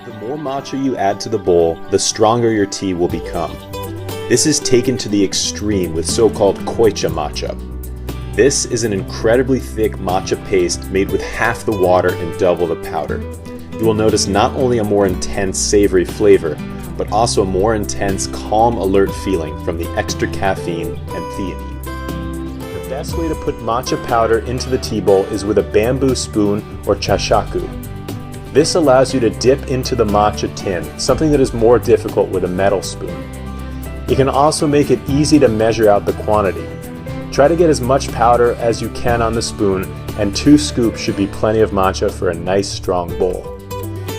The more matcha you add to the bowl, the stronger your tea will become. This is taken to the extreme with so-called koicha matcha. This is an incredibly thick matcha paste made with half the water and double the powder. You will notice not only a more intense savory flavor, but also a more intense calm alert feeling from the extra caffeine and theanine. The best way to put matcha powder into the tea bowl is with a bamboo spoon or chashaku. This allows you to dip into the matcha tin, something that is more difficult with a metal spoon. You can also make it easy to measure out the quantity. Try to get as much powder as you can on the spoon, and 2 scoops should be plenty of matcha for a nice strong bowl.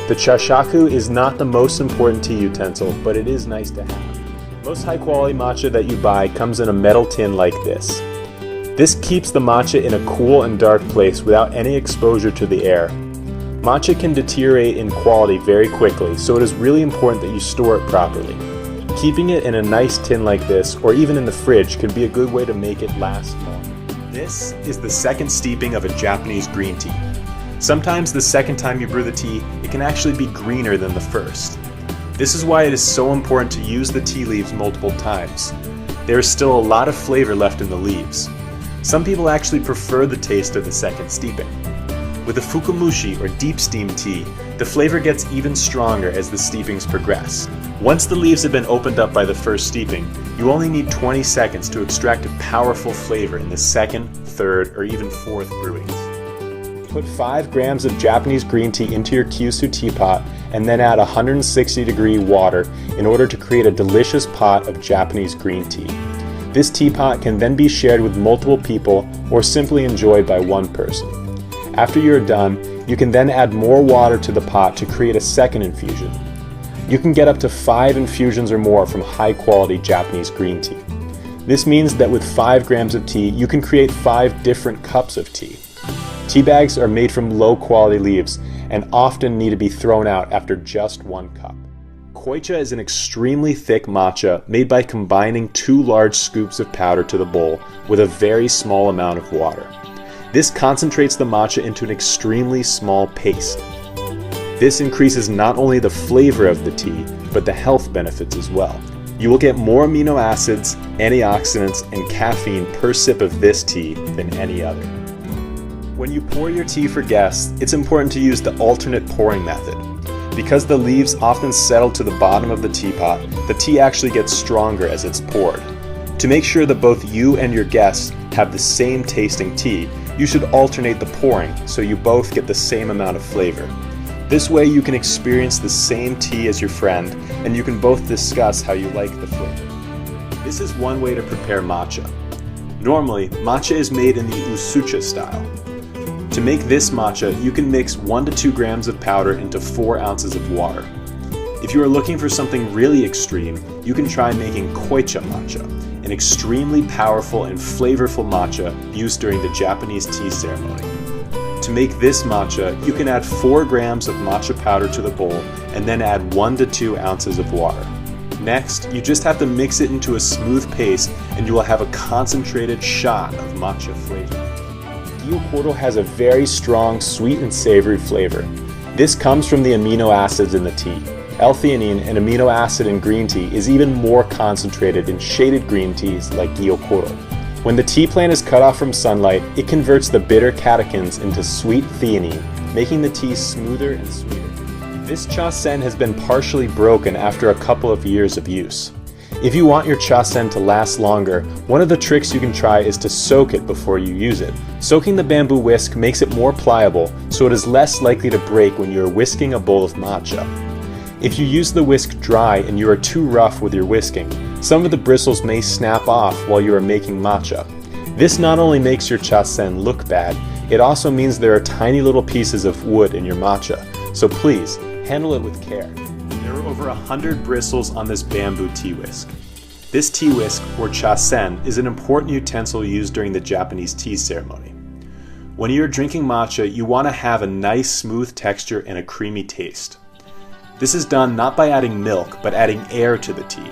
The chashaku is not the most important tea utensil, but it is nice to have. Most high quality matcha that you buy comes in a metal tin like this. This keeps the matcha in a cool and dark place without any exposure to the air. Matcha can deteriorate in quality very quickly, so it is really important that you store it properly. Keeping it in a nice tin like this, or even in the fridge, can be a good way to make it last longer. This is the second steeping of a Japanese green tea. Sometimes the second time you brew the tea, it can actually be greener than the first. This is why it is so important to use the tea leaves multiple times. There is still a lot of flavor left in the leaves. Some people actually prefer the taste of the second steeping. With the fukumushi or deep steam tea, the flavor gets even stronger as the steepings progress. Once the leaves have been opened up by the first steeping, you only need 20 seconds to extract a powerful flavor in the second, third, or even fourth brewings. Put 5 grams of Japanese green tea into your Kyushu teapot and then add 160-degree water in order to create a delicious pot of Japanese green tea. This teapot can then be shared with multiple people or simply enjoyed by one person. After you're done, you can then add more water to the pot to create a second infusion. You can get up to 5 infusions or more from high-quality Japanese green tea. This means that with 5 grams of tea, you can create 5 different cups of tea. Tea bags are made from low-quality leaves and often need to be thrown out after just 1 cup. Koicha is an extremely thick matcha made by combining 2 large scoops of powder to the bowl with a very small amount of water. This concentrates the matcha into an extremely small paste. This increases not only the flavor of the tea, but the health benefits as well. You will get more amino acids, antioxidants, and caffeine per sip of this tea than any other. When you pour your tea for guests, it's important to use the alternate pouring method. Because the leaves often settle to the bottom of the teapot, the tea actually gets stronger as it's poured. To make sure that both you and your guests have the same tasting tea, you should alternate the pouring so you both get the same amount of flavor. This way you can experience the same tea as your friend, and you can both discuss how you like the flavor. This is one way to prepare matcha. Normally, matcha is made in the usucha style. To make this matcha, you can mix 1 to 2 grams of powder into 4 ounces of water. If you are looking for something really extreme, you can try making koicha matcha, an extremely powerful and flavorful matcha used during the Japanese tea ceremony. To make this matcha, you can add 4 grams of matcha powder to the bowl and then add 1 to 2 ounces of water. Next, you just have to mix it into a smooth paste and you will have a concentrated shot of matcha flavor. Gyokuro has a very strong sweet and savory flavor. This comes from the amino acids in the tea. L-theanine, an amino acid in green tea, is even more concentrated in shaded green teas like Gyokuro. When the tea plant is cut off from sunlight, it converts the bitter catechins into sweet theanine, making the tea smoother and sweeter. This chasen has been partially broken after a couple of years of use. If you want your chasen to last longer, one of the tricks you can try is to soak it before you use it. Soaking the bamboo whisk makes it more pliable, so it is less likely to break when you are whisking a bowl of matcha. If you use the whisk dry and you are too rough with your whisking, some of the bristles may snap off while you are making matcha. This not only makes your chasen look bad, it also means there are tiny little pieces of wood in your matcha, so please, handle it with care. There are over 100 bristles on this bamboo tea whisk. This tea whisk, or chasen, is an important utensil used during the Japanese tea ceremony. When you are drinking matcha, you want to have a nice smooth texture and a creamy taste. This is done not by adding milk, but adding air to the tea.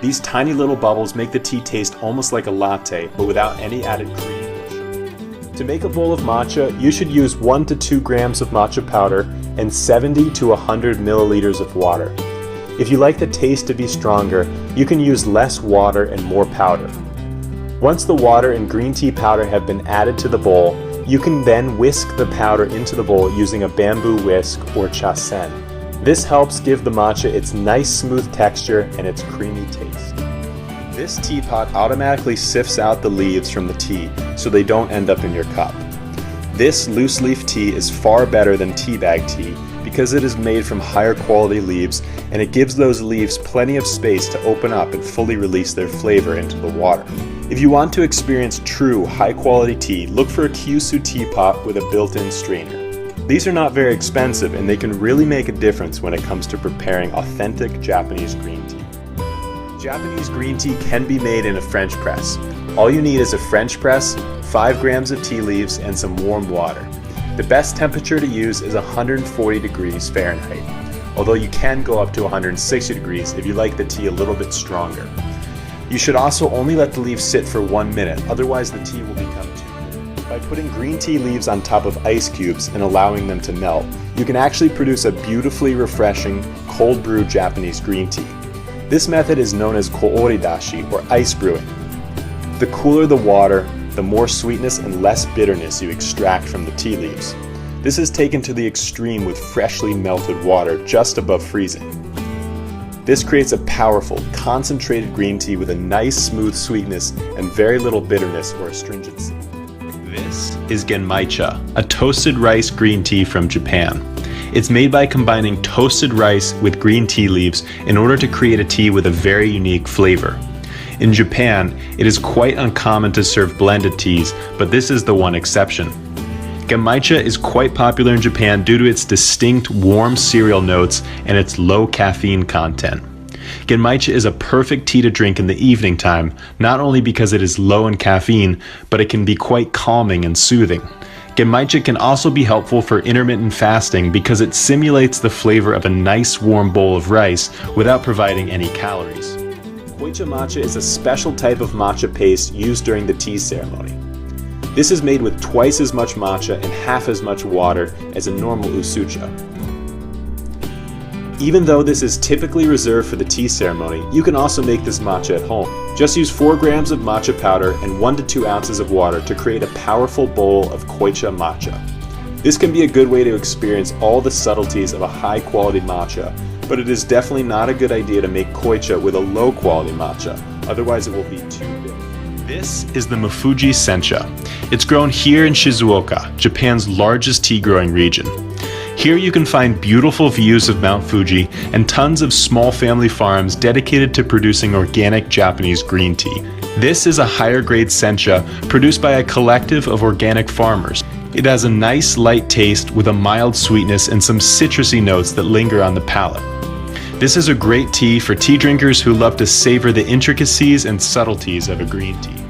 These tiny little bubbles make the tea taste almost like a latte, but without any added cream or sugar. To make a bowl of matcha, you should use 1 to 2 grams of matcha powder and 70 to 100 milliliters of water. If you like the taste to be stronger, you can use less water and more powder. Once the water and green tea powder have been added to the bowl, you can then whisk the powder into the bowl using a bamboo whisk or chasen. This helps give the matcha its nice smooth texture and its creamy taste. This teapot automatically sifts out the leaves from the tea so they don't end up in your cup. This loose leaf tea is far better than tea bag tea because it is made from higher quality leaves, and it gives those leaves plenty of space to open up and fully release their flavor into the water. If you want to experience true high quality tea, look for a Kyushu teapot with a built-in strainer. These are not very expensive, and they can really make a difference when it comes to preparing authentic Japanese green tea. Japanese green tea can be made in a French press. All you need is a French press, 5 grams of tea leaves, and some warm water. The best temperature to use is 140 degrees Fahrenheit, although you can go up to 160 degrees if you like the tea a little bit stronger. You should also only let the leaves sit for 1 minute, otherwise the tea will become too bitter. By putting green tea leaves on top of ice cubes and allowing them to melt, you can actually produce a beautifully refreshing, cold brewed Japanese green tea. This method is known as kooridashi, or ice brewing. The cooler the water, the more sweetness and less bitterness you extract from the tea leaves. This is taken to the extreme with freshly melted water just above freezing. This creates a powerful, concentrated green tea with a nice smooth sweetness and very little bitterness or astringency. This is genmaicha, a toasted rice green tea from Japan. It's made by combining toasted rice with green tea leaves in order to create a tea with a very unique flavor. In Japan, it is quite uncommon to serve blended teas, but this is the one exception. Genmaicha is quite popular in Japan due to its distinct warm cereal notes and its low caffeine content. Genmaicha is a perfect tea to drink in the evening time, not only because it is low in caffeine, but it can be quite calming and soothing. Genmaicha can also be helpful for intermittent fasting because it simulates the flavor of a nice warm bowl of rice without providing any calories. Koicha matcha is a special type of matcha paste used during the tea ceremony. This is made with twice as much matcha and half as much water as a normal usucha. Even though this is typically reserved for the tea ceremony, you can also make this matcha at home. Just use 4 grams of matcha powder and 1 to 2 ounces of water to create a powerful bowl of koicha matcha. This can be a good way to experience all the subtleties of a high quality matcha, but it is definitely not a good idea to make koicha with a low quality matcha, otherwise it will be too bitter. This is the Mafuji Sencha. It's grown here in Shizuoka, Japan's largest tea growing region. Here you can find beautiful views of Mount Fuji and tons of small family farms dedicated to producing organic Japanese green tea. This is a higher grade sencha produced by a collective of organic farmers. It has a nice light taste with a mild sweetness and some citrusy notes that linger on the palate. This is a great tea for tea drinkers who love to savor the intricacies and subtleties of a green tea.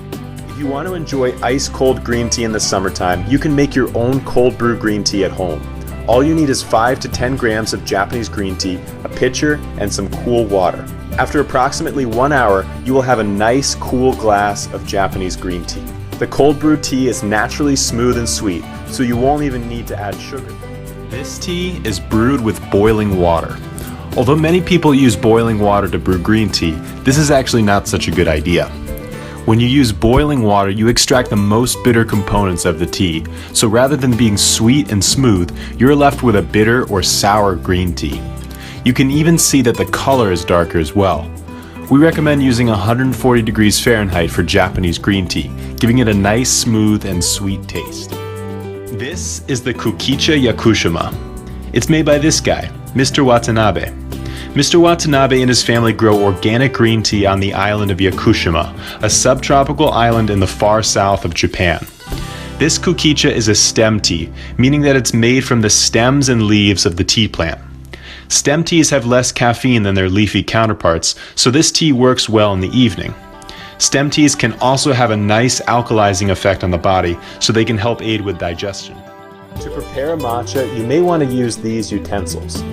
If you want to enjoy ice cold green tea in the summertime, you can make your own cold brew green tea at home. All you need is 5 to 10 grams of Japanese green tea, a pitcher, and some cool water. After approximately 1 hour, you will have a nice cool glass of Japanese green tea. The cold brew tea is naturally smooth and sweet, so you won't even need to add sugar. This tea is brewed with boiling water. Although many people use boiling water to brew green tea, this is actually not such a good idea. When you use boiling water, you extract the most bitter components of the tea, so rather than being sweet and smooth, you're left with a bitter or sour green tea. You can even see that the color is darker as well. We recommend using 140 degrees Fahrenheit for Japanese green tea, giving it a nice, smooth, and sweet taste. This is the Kukicha Yakushima. It's made by this guy, Mr. Watanabe. Mr. Watanabe and his family grow organic green tea on the island of Yakushima, a subtropical island in the far south of Japan. This kukicha is a stem tea, meaning that it's made from the stems and leaves of the tea plant. Stem teas have less caffeine than their leafy counterparts, so this tea works well in the evening. Stem teas can also have a nice alkalizing effect on the body, so they can help aid with digestion. To prepare a matcha, you may want to use these utensils.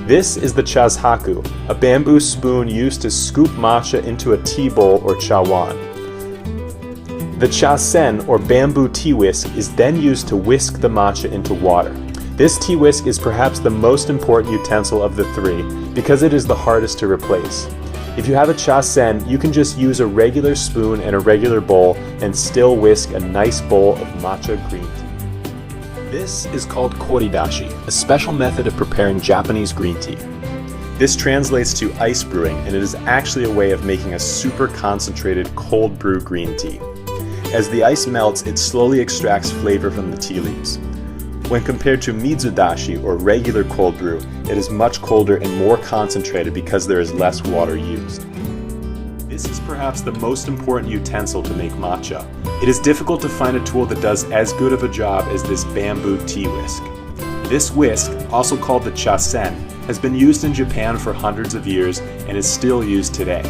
This is the chazhaku, a bamboo spoon used to scoop matcha into a tea bowl or chawan. The chasen, or bamboo tea whisk, is then used to whisk the matcha into water. This tea whisk is perhaps the most important utensil of the three because it is the hardest to replace. If you have a cha sen, you can just use a regular spoon and a regular bowl and still whisk a nice bowl of matcha green tea. This is called koridashi, a special method of preparing Japanese green tea. This translates to ice brewing, and it is actually a way of making a super concentrated cold brew green tea. As the ice melts, it slowly extracts flavor from the tea leaves. When compared to mizudashi, or regular cold brew, it is much colder and more concentrated because there is less water used. This is perhaps the most important utensil to make matcha. It is difficult to find a tool that does as good of a job as this bamboo tea whisk. This whisk, also called the cha sen, has been used in Japan for hundreds of years and is still used today.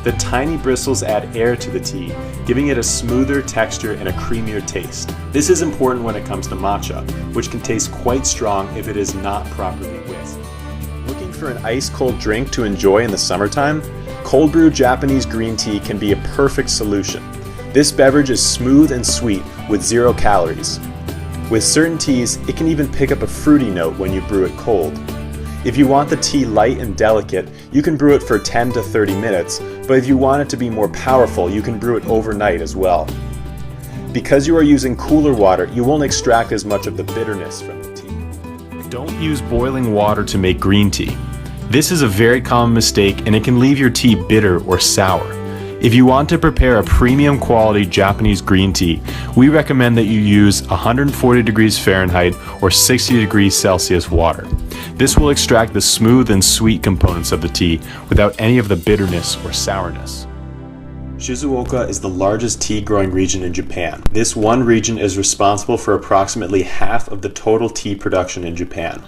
The tiny bristles add air to the tea, giving it a smoother texture and a creamier taste. This is important when it comes to matcha, which can taste quite strong if it is not properly whisked. Looking for an ice-cold drink to enjoy in the summertime? Cold brew Japanese green tea can be a perfect solution. This beverage is smooth and sweet with 0 calories. With certain teas, it can even pick up a fruity note when you brew it cold. If you want the tea light and delicate, you can brew it for 10 to 30 minutes, but if you want it to be more powerful, you can brew it overnight as well. Because you are using cooler water, you won't extract as much of the bitterness from the tea. Don't use boiling water to make green tea. This is a very common mistake and it can leave your tea bitter or sour. If you want to prepare a premium quality Japanese green tea, we recommend that you use 140 degrees Fahrenheit or 60 degrees Celsius water. This will extract the smooth and sweet components of the tea without any of the bitterness or sourness. Shizuoka is the largest tea growing region in Japan. This one region is responsible for approximately half of the total tea production in Japan.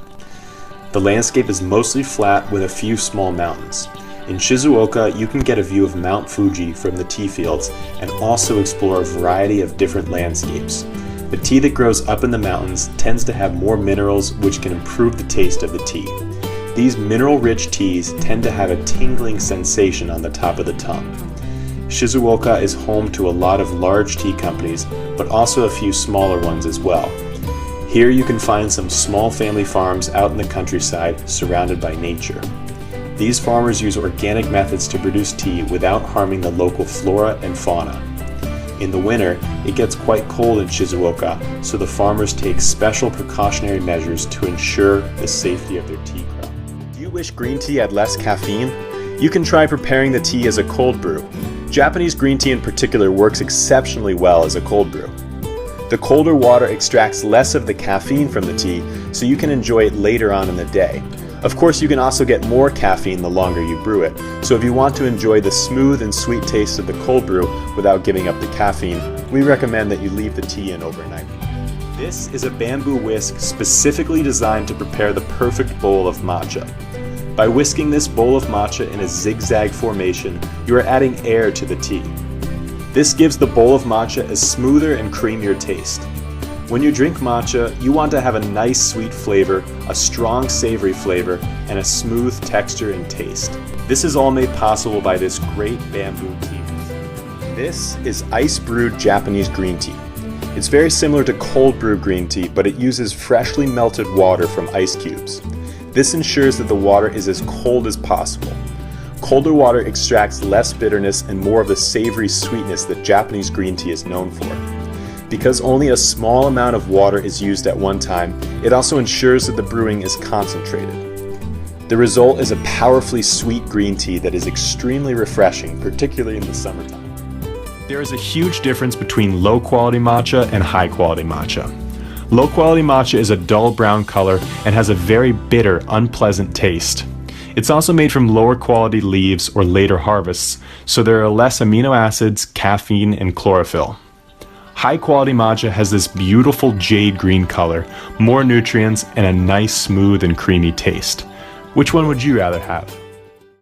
The landscape is mostly flat with a few small mountains. In Shizuoka, you can get a view of Mount Fuji from the tea fields and also explore a variety of different landscapes. The tea that grows up in the mountains tends to have more minerals, which can improve the taste of the tea. These mineral-rich teas tend to have a tingling sensation on the top of the tongue. Shizuoka is home to a lot of large tea companies, but also a few smaller ones as well. Here you can find some small family farms out in the countryside surrounded by nature. These farmers use organic methods to produce tea without harming the local flora and fauna. In the winter, it gets quite cold in Shizuoka, so the farmers take special precautionary measures to ensure the safety of their tea crop. Do you wish green tea had less caffeine? You can try preparing the tea as a cold brew. Japanese green tea in particular works exceptionally well as a cold brew. The colder water extracts less of the caffeine from the tea, so you can enjoy it later on in the day. Of course, you can also get more caffeine the longer you brew it, so if you want to enjoy the smooth and sweet taste of the cold brew without giving up the caffeine, we recommend that you leave the tea in overnight. This is a bamboo whisk specifically designed to prepare the perfect bowl of matcha. By whisking this bowl of matcha in a zigzag formation, you are adding air to the tea. This gives the bowl of matcha a smoother and creamier taste. When you drink matcha, you want to have a nice sweet flavor, a strong savory flavor, and a smooth texture and taste. This is all made possible by this great bamboo tea. This is ice brewed Japanese green tea. It's very similar to cold brew green tea, but it uses freshly melted water from ice cubes. This ensures that the water is as cold as possible. Colder water extracts less bitterness and more of the savory sweetness that Japanese green tea is known for. Because only a small amount of water is used at one time, it also ensures that the brewing is concentrated. The result is a powerfully sweet green tea that is extremely refreshing, particularly in the summertime. There is a huge difference between low-quality matcha and high-quality matcha. Low-quality matcha is a dull brown color and has a very bitter, unpleasant taste. It's also made from lower quality leaves or later harvests, so there are less amino acids, caffeine, and chlorophyll. High quality matcha has this beautiful jade green color, more nutrients, and a nice smooth and creamy taste. Which one would you rather have?